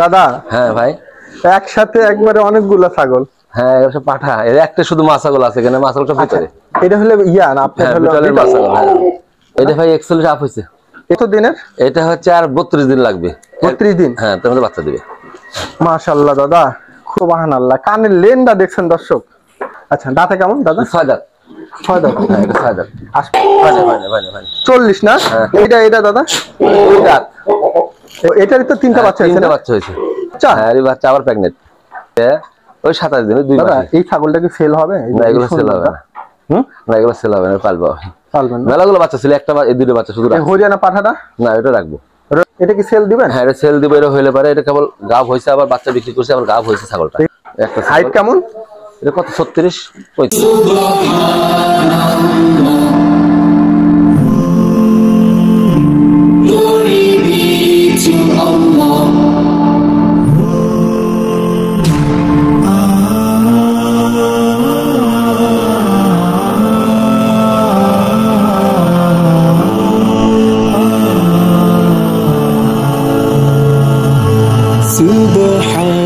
দাদা। হ্যাঁ ভাই, একসাথে একবারে অনেকগুলো ছাগল। হ্যাঁ এটা পাঠা, এর একটা শুধু মাছাগল আছে, এখানে মাছাগলটা ভিতরে। এটা হলো ইয়া না আপনার হলো বিটলের মাছাগল। হ্যাঁ এটা ভাই 41 আপ হইছে। কত দিনের? এটা হচ্ছে আর 32 দিন লাগবে। 32 দিন? হ্যাঁ, তার মধ্যে বাচ্চা দিবে। মাশাআল্লাহ দাদা, সুবহানাল্লাহ। কানের লেনটা দেখছেন দর্শক। আচ্ছা, দাঁতে কেমন দাদা? 6 দাঁত। 6 দাঁত? হ্যাঁ এটা 6 দাঁত। ভাই 40 না? এটা দাদা 2 দাঁত। এটারই তো তিনটা বাচ্চা হয়েছে। তিনটা বাচ্চা হয়েছে। হ্যাঁ এই বাচ্চা আবার প্রেগন্যান্ট। ওই 27 দিনে 2 মাস। এই ছাগলটা কি সেল হবে? না এগুলো সেল হবে না। না এগুলো সেল হবে না, পালবো। পালবেন? মেলাগুলো বাচ্চা ছিল, একটা এই দুটো বাচ্চা শুধু রাখবো। হরিয়ানা পাঠাটা? না এটা রাখবো। এটা কি সেল দিবেন? হ্যাঁ এটা সেল দিব। এটা হইলে পারে, এটা কেবল গাব হইছে, আবার বাচ্চা বিক্রি করছে, আবার গাব হইছে ছাগলটা। একটা হাইট কেমন? এটা কত? 36 35।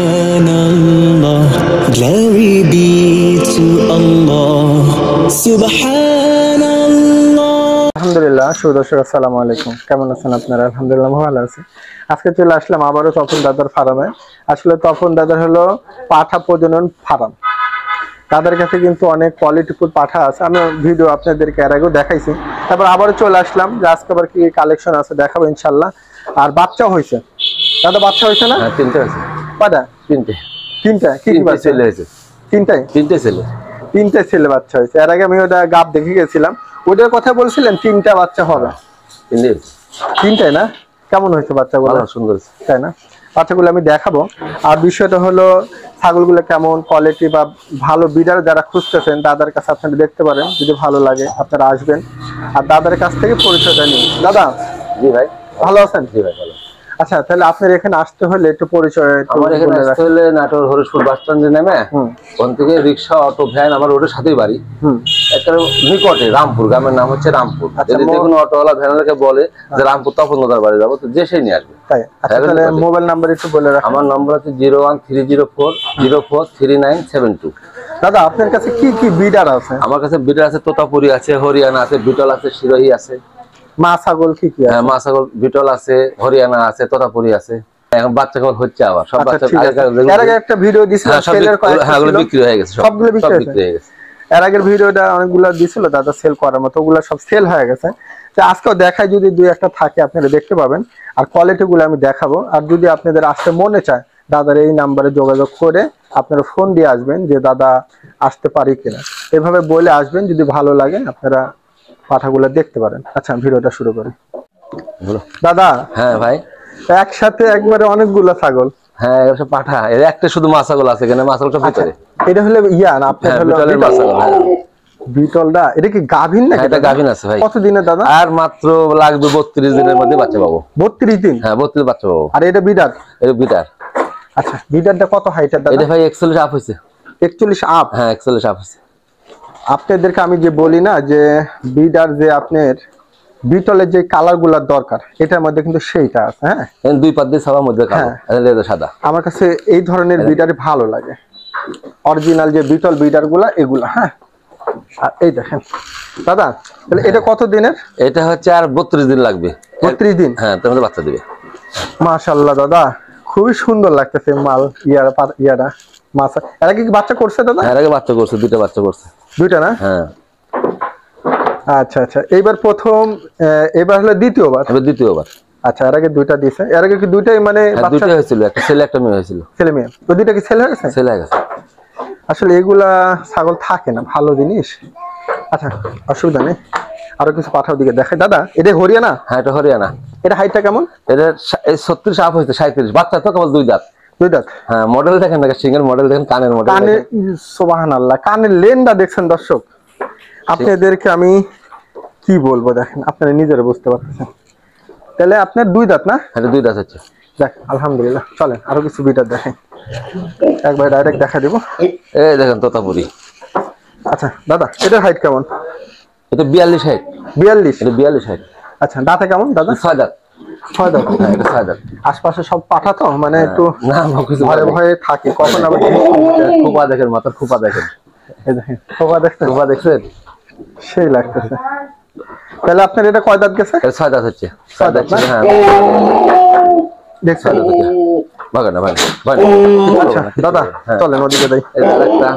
Subhanallah, glory be to Allah. Subhanallah. আলহামদুলিল্লাহ। সুদর্শক আসসালামু আলাইকুম, কেমন আছেন আপনারা? আলহামদুলিল্লাহ ভালো আছি। আজকে চলে আসলাম আবারও তপন দাদার ফার্মে। আসলে তপন দাদার হলো পাঠা প্রজনন ফার্ম। তাদের কাছে কিন্তু অনেক কোয়ালিটিফুল পাঠা আছে। আমি ভিডিও আপনাদেরকে এর আগেও দেখাইছি, তারপর আবারও চলে আসলাম যে আজকে আবার কি কালেকশন আছে দেখাবো ইনশাল্লাহ। আর বাচ্চা হয়েছে দাদা? বাচ্চা হয়েছে না? হ্যাঁ তিনটে আছে। কয়টা? তিনটে। তিনটা? কি কি বাচ্চা ছেলে হয়েছে? তিনটাই? তিনটে ছেলে। তিনটে ছেলে বাচ্চা হয়েছে। এর আগে আমি ওটা গাব দেখে গেছিলাম, ওটার কথা বলছিলেন তিনটা বাচ্চা হবে। তিনটাই না? কেমন হয়েছে বাচ্চাগুলো? সুন্দর, তাই না? বাচ্চাগুলো আমি দেখাবো। আর বিষয়টা হলো ছাগলগুলো কেমন কোয়ালিটি বা ভালো বিডার যারা খুঁজতেছেন দাদার কাছে আপনারা দেখতে পারেন। যদি ভালো লাগে আপনারা আসবেন আর দাদার কাছ থেকে পরিচয়টা নিন। দাদা। জি ভাই ভালো আছেন? জি ভাই ভালো। আচ্ছা, তাহলে আপনার এখানে আসতে হলে একটু পরিচয়। আমার এখানে আসতে হলে নাটোর হরিশপুর বাস স্ট্যান্ডে নেমে ওখান থেকে রিক্সা, অটো, ভ্যান, আমার রোডের সাথেই বাড়ি। একটা নিকটে রামপুর, গ্রামের নাম হচ্ছে রামপুর। যদি কোনো অটোওয়ালা ভ্যানওয়ালাকে বলে যে রামপুর তপন দাদার বাড়ি যাবো, তো যে সেই নিয়ে আসবে। তাই? আচ্ছা, তাহলে মোবাইল নাম্বার একটু বলে রাখুন। আমার নম্বর হচ্ছে 01304043972। দাদা আপনার কাছে কি কি বিডার আছে? আমার কাছে বিটল আছে, তোতাপুরি আছে, হরিয়ানা আছে, বিটল আছে, সিরোহি আছে। মা ছাগল কি কি আছে? মা ছাগল বিটল আছে, হরিয়ানা আছে, তোতাপুরি আছে। এখন বাচ্চা কেবল হচ্ছে, আবার সব বাচ্চা এর আগে একটা ভিডিও দিছিলাম, সেলের কয়েকটা ছিল, বিক্রি হয়ে গেছে, সবগুলো বিক্রি হয়ে গেছে। এর আগের ভিডিওটা অনেকগুলো দিছিল দাদা সেল করার মতো, ওগুলো সব সেল হয়ে গেছে। তো আজকেও দেখায়, যদি দুই একটা থাকে আপনারা দেখতে পাবেন। আর কোয়ালিটি গুলো আমি দেখাবো। আর যদি আপনাদের আসতে মনে চায় দাদার এই নাম্বারে যোগাযোগ করে আপনারা ফোন দিয়ে আসবেন যে দাদা আসতে পারি কিনা, এভাবে বলে আসবেন। যদি ভালো লাগে আপনারা পাঠাগুলো দেখতে পারেন। আচ্ছা, ভিডিওটা শুরু করি। দাদা। হ্যাঁ ভাই, একসাথে একবারে অনেকগুলো ছাগল। হ্যাঁ এটা পাঠা, এর একটা শুধু মাছাগল আছে, এখানে মাছাগলটা ভিতরে। এটা হলো ইয়া না আপনার হলো বিটলের মাছাগল। হ্যাঁ বিটলটা। এটা কি গাভীন নাকি? এটা গাভীন আছে ভাই। কত দিনের দাদা? আর মাত্র লাগবে 32 দিনের মধ্যে বাচ্চা পাবো। 32 দিন? হ্যাঁ 32 বাচ্চা পাবো। আর এটা বিডার? এটা বিটার। আচ্ছা, বিডারটা কত হাইটের দাদা? এটা ভাই 41 আপ হইছে। 41 আপ? হ্যাঁ 41 আপ হইছে। আপনাদেরকে আমি যে বলি না যে বিডার যে আপনার বিটলের যে কালার গুলার দরকার, এটার মধ্যে কিন্তু সেইটা আছে। হ্যাঁ দুই পাত দিয়ে সবার মধ্যে কালো, লেদা সাদা। আমার কাছে এই ধরনের বিডারই ভালো লাগে, অরিজিনাল যে বিটল বিডার গুলা এগুলা। হ্যাঁ, আর এই দেখেন দাদা, তাহলে এটা কত দিনের? এটা হচ্ছে আর 32 দিন লাগবে। 32 দিন? হ্যাঁ তার মধ্যে বাচ্চা দিবে। মাশাআল্লাহ দাদা, খুবই সুন্দর লাগতেছে মাল। ইয়ারা মাছ এর আগে কি বাচ্চা করছে দাদা? এর আগে বাচ্চা করছে, দুইটা বাচ্চা করছে। দুইটা না? হ্যাঁ। আচ্ছা আচ্ছা, এইবার প্রথম, এবার হলো দ্বিতীয়বার? এবার দ্বিতীয়বার। আচ্ছা, এর আগে দুইটা দিয়েছে। এর আগে কি দুইটাই মানে বাচ্চা হয়েছিল? একটা ছেলে একটা মেয়ে হয়েছিল। ছেলে মেয়ে? তো দুইটা কি ছেলে হয়ে গেছে? ছেলে হয়ে গেছে। আসলে এগুলা ছাগল থাকে না, ভালো জিনিস। আচ্ছা, অসুবিধা নেই, আরো কিছু পাঠাও দিকে দেখাই। দাদা এটা হরিয়ানা? হ্যাঁ এটা হরিয়ানা। এটা হাইটটা কেমন? এটা 36 আপ হয়েছে, 37। বাচ্চা তো কেবল 2 দাঁত। 2 দাঁত? হ্যাঁ। মডেল দেখেন, সিঙ্গেল মডেল দেখেন, কানের মডেল। কানের, সুবহানাল্লাহ, কানের লেনটা দেখছেন দর্শক। আপনাদেরকে আমি কি বলবো দেখেন, আপনারা নিজেরা বুঝতে পারতেছেন। তাহলে আপনার 2 দাঁত না? হ্যাঁ 2 দাঁত হচ্ছে। দেখ আলহামদুলিল্লাহ। চলেন আরো কিছু বিটার দেখেন, একবার ডাইরেক্ট দেখা দিব। এই দেখেন তোতাপুরি। আচ্ছা দাদা, এটার হাইট কেমন? এটা 42 হাইট। 42? এটা 42 হাইট। আচ্ছা, দাঁতে কেমন দাদা? 6 দাঁত। ছয় দাঁত। হ্যাঁ এটা 6 দাঁত। আশপাশে সব পাঠা তো মানে একটু না কিছু ভয়ে ভয়ে থাকে কখন আবার খোপা দেখেন, মাথার খোপা দেখেন। এই দেখেন খোপা দেখছেন, খোপা দেখছেন? সেই লাগতেছে। তাহলে আপনার এটা কয় দাঁত গেছে? এটা 6 দাঁত হচ্ছে। 6 দাঁত না? হ্যাঁ দেখছেন? 6 দাঁত হচ্ছে। ভাগা না ভাই ভাই। আচ্ছা দাদা চলেন ওদিকে যাই। এটা একটা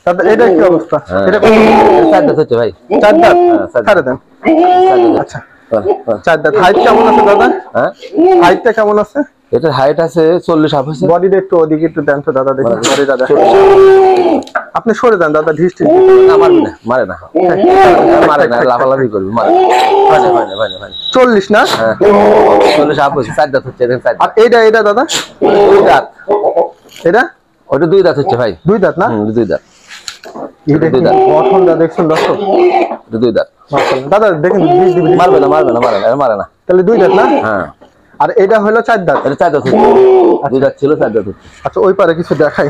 দাদা এটা কি অবস্থা? এটা 4 দাঁত হচ্ছে ভাই। 4 দাঁত? চার দাঁত। ছাড়ে দেন। 4 দাঁত। আচ্ছা 4 দাঁত। হাইট কেমন আছে দাদা? হ্যাঁ হাইটটা কেমন আছে? এটার হাইট আছে 40 আপ হচ্ছে। বডিটা একটু ওদিকে একটু দেন তো দাদা, দেখি বডিটা দেখেন। আপনি সরে দেন দাদা, ঢিস ঢিস না মারবে না, মারে না, মারে না, লাফালাফি করবে, মারে ভাই 40 না? হ্যাঁ 40 আপ হচ্ছে। 4 দাঁত হচ্ছে। দেখেন 4 আর দাঁত। এটা দাদা 2 দাঁত। এটা ওটা 2 দাঁত হচ্ছে ভাই। 2 দাঁত না? 2 দাঁত। এটা কি গঠনটা দেখছেন দর্শক? এটা 2 দাঁত। মাশাআল্লাহ। দাদা দেখেন ঢিস দিবি। মারবে না, মারে না। তাহলে 2 দাঁত না? হ্যাঁ আর এটা হলো 4 দাঁত। এটা 4 দাঁত হচ্ছে। 2 দাঁত ছিল, 4 দাঁত হচ্ছে। আচ্ছা ওই পারে কিছু দেখাই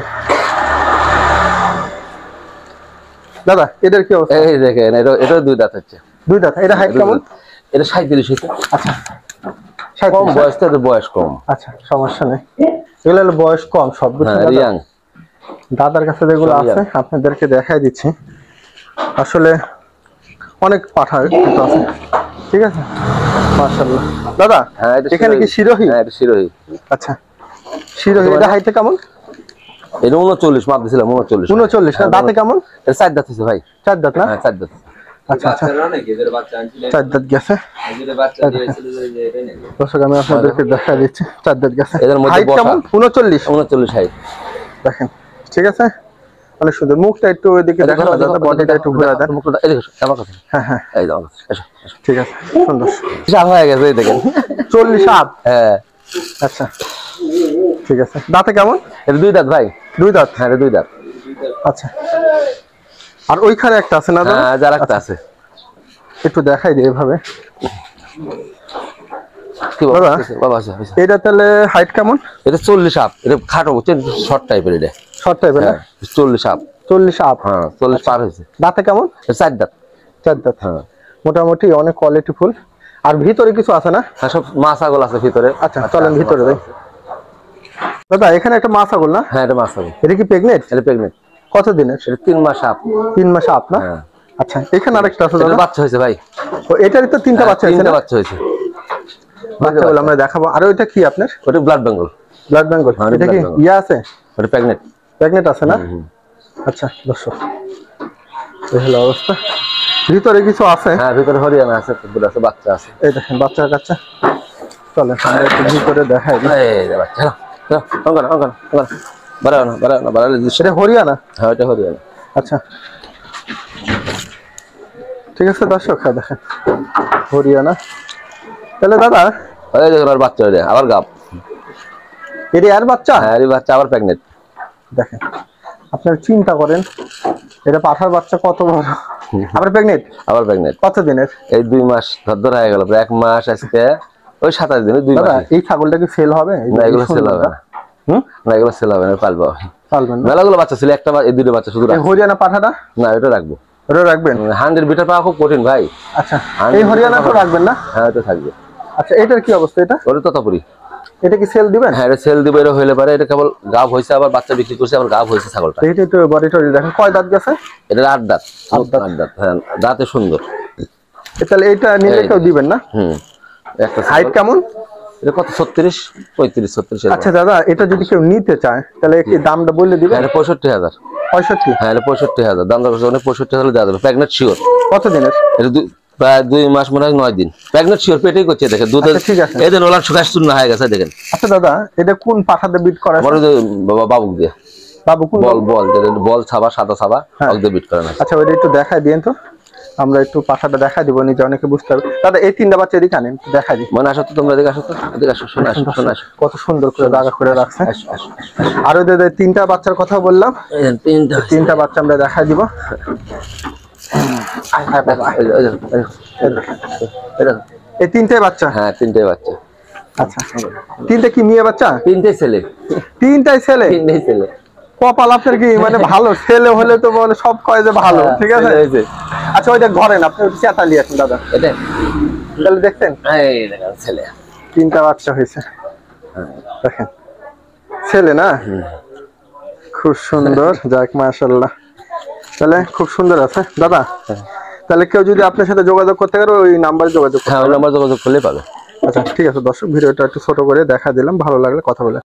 দাদা, এটার কি অবস্থা? এই দেখেন এটা 2 দাঁত হচ্ছে। 2 দাঁত। এটা হাইট কেমন? এটা 37 হচ্ছে। আচ্ছা কম 37। বয়স, তো বয়স কম। আচ্ছা সমস্যা নেই, এগুলো হলো বয়স কম সব কিছু। হ্যাঁ রিয়াং। দাদার কাছে যেগুলো আছে আপনাদেরকে দেখাই দিচ্ছি। আসলে অনেক পাঠা কিন্তু আছে, ঠিক আছে মাশাআল্লাহ। দাদা হ্যাঁ এটা এখানে কি শিরোহী? হ্যাঁ এটা শিরোহী। আচ্ছা শিরোহী। এটা হাইটটা কেমন? এটা 39 মাপ দিছিলাম, 39। 39 না? দাঁতে কেমন? এটা 4 দাঁত হচ্ছে ভাই। 4 দাঁত না? হ্যাঁ 4 দাঁত। আচ্ছা আচ্ছা 4 দাঁত গেছে। দর্শক আমি আপনাদেরকে দেখা দিচ্ছি 4 দাঁত গেছে। এদের মধ্যে হাইট কেমন? 39 39 হাইট। দেখেন ঠিক আছে, অনেক সুন্দর। মুখটা একটু ওইদিকে দেখেন দাদা, বডিটা একটু ঘুরে দেন। এই দেখো আমার কাছে। হ্যাঁ হ্যাঁ এই দাও আমার কাছে। এসো ঠিক আছে সুন্দর। যা হয়ে গেছে এই দেখেন। 40 আপ। হ্যাঁ আচ্ছা ঠিক আছে। দাঁতে কেমন? এটা 2 দাঁত ভাই। 2 দাঁত। হ্যাঁ এটা 2 দাঁত। আচ্ছা আর ওইখানে একটা আছে না দাদা? হ্যাঁ যার একটা আছে। একটু দেখাই দিই এভাবে। কি বাবা? দাদা বাবা আছে। এটা তাহলে হাইট কেমন? এটা 40 আপ। এটা খাটো হচ্ছে, শর্ট টাইপের এটা। শর্ট টাইপের না? হ্যাঁ 40 আপ। 40 আপ। হ্যাঁ 40 পার হয়েছে। দাঁতে কেমন? এটা 4 দাঁত। 4 দাঁত। হ্যাঁ মোটামুটি অনেক কোয়ালিটি ফুল। আর ভিতরে কিছু আছে না? হ্যাঁ সব মা ছাগল আছে ভিতরে। আচ্ছা চলেন ভিতরে যাই। দাদা এখানে একটা মা ছাগল না? হ্যাঁ এটা মা ছাগল। এটা কি প্রেগনেন্ট? এটা প্রেগনেন্ট। কত দিনের? এটা 3 মাস আপ। 3 মাস আপ না? হ্যাঁ আচ্ছা এখানে আরেকটা আছে এটা দাদা। বাচ্চা হয়েছে ভাই। ও এটারই তো 3টা বাচ্চা আছে 3টা না? বাচ্চা হয়েছে। বাচ্চাগুলো আমরা দেখাবো। আর ওইটা কি আপনার? ওটা ব্লাড বেঙ্গল। ব্লাড বেঙ্গল। হ্যাঁ, এটা কি blood bengal। ইয়া আছে? ওটা প্রেগনেন্ট। প্রেগনেন্ট আছে না? আচ্ছা দর্শক এই হলো অবস্থা। ভিতরে কিছু আছে? হ্যাঁ ভিতরে হরিয়ানা আছে, পুকুর আছে, বাচ্চা আছে। এই দেখেন বাচ্চা কাচ্চা। চলে আমরা একটু ভিতরে দেখাই দিই। এই যে বাচ্চা। অঙ্কন বাড়ানো সেটা হরিয়ানা? হ্যাঁ ওটা হরিয়ানা। আচ্ছা ঠিক আছে দর্শক হ্যাঁ দেখেন হরিয়ানা। তাহলে দাদা এই দেখুন আর বাচ্চা হয়ে আবার গাব। এটা আর বাচ্চা? হ্যাঁ এই বাচ্চা আবার প্রেগনেন্ট। দেখেন আপনারা চিন্তা করেন এটা পাঠার বাচ্চা কত বড়, আবার প্রেগনেন্ট। আবার প্রেগনেন্ট। কত দিনের? এই 2 মাস ধর হয়ে গেল, প্রায় 1 মাস আজকে। ওই 27 দিন, 2 দাদা মাস। এই ছাগলটা কি সেল হবে? না এগুলো সেল হবে না। না এগুলো সেল হবে না, পালবো। পালবেন না? মেলাগুলো বাচ্চা ছিল, একটা এই 2টা বাচ্চা শুধু এই হরিয়ানা পাঠাটা না এটা রাখবো। ওটা রাখবেন? 100 বিটার পাওয়া খুব কঠিন ভাই। আচ্ছা এই হরিয়ানা তো রাখবেন না? হ্যাঁ এটা থাকবে। আচ্ছা এটার কি অবস্থা? এটা ওটা তোতাপুরি। এটা কি সেল দিবেন? হ্যাঁ এটা সেল দিবে, এটা হইলে পারে। এটা কেবল গাব হয়েছে, আবার বাচ্চা বিক্রি করছে, আবার গাব হয়েছে ছাগলটা। এইটা একটু বডি টডি দেখেন। কয় দাঁত গেছে? এটা 8 দাঁত। 8 দাঁত। হ্যাঁ দাঁতে সুন্দর। তাহলে এটা নিলে কেউ দিবেন না? একটা হাইট কেমন? এটা কত? 36 35 36। আচ্ছা দাদা এটা যদি কেউ নিতে চায় তাহলে কি দামটা বলে দিবেন? এটা 65,000। 65? হ্যাঁ এটা 65,000 দাম। দর করছে 65,000 দেওয়া যাবে। Pregnant sure. কত দিনের? এটা প্রায় 2 মাস মনে হয় 9 দিন। প্রেগনেন্ট শিওর, পেটেই করছে দেখেন। দুধ আচ্ছা, ঠিক আছে। এই যে নোলার শুকাশ শূন্য হয়ে গেছে দেখেন। আচ্ছা দাদা এটা কোন পাঠাতে বিট করা? বড় যে বাবুক দিয়ে বাবু কোন বল ছাবা, সাদা ছাবা ওকে বিট করা না। আচ্ছা ওইটা একটু দেখাই দিন তো, আমরা একটু পাঠাটা দেখাই দিব, নিজে অনেকে বুঝতে পারবে। দাদা এই 3টা বাচ্চা এদিকে আনেন দেখাই দিই। মনে আসো তো, তোমরা এদিকে আসো তো, এদিকে আসো। শোনা আসো, শোনা আসো। কত সুন্দর করে দাগা করে রাখছে। আসো আসো। আর ওই যে 3টা বাচ্চার কথা বললাম, এই 3টা বাচ্চা আমরা দেখাই দিব। এই 3টাই বাচ্চা? হ্যাঁ 3টাই বাচ্চা। আচ্ছা 3টে কি মেয়ে বাচ্চা? 3টাই ছেলে। 3টাই ছেলে? 3টাই ছেলে। কপাল আপনার কি মানে ভালো, ছেলে হলে তো বলে সব কয় যে ভালো, ঠিক আছে। আচ্ছা ওইটা ঘরেন, আপনি চেতালি আছেন দাদা। এটা তাহলে দেখছেন এই দেখেন ছেলে। 3টা বাচ্চা হয়েছে দেখেন, ছেলে না? খুব সুন্দর, যাক মাশাআল্লাহ। তাহলে খুব সুন্দর আছে দাদা। তাহলে কেউ যদি আপনার সাথে যোগাযোগ করতে পারে ওই নাম্বারে যোগাযোগ করতে হ্যাঁ, ওই নাম্বার যোগাযোগ করলে পাবে। আচ্ছা ঠিক আছে দর্শক, ভিডিওটা একটু ছোট করে দেখা দিলাম, ভালো লাগলে কথা বলে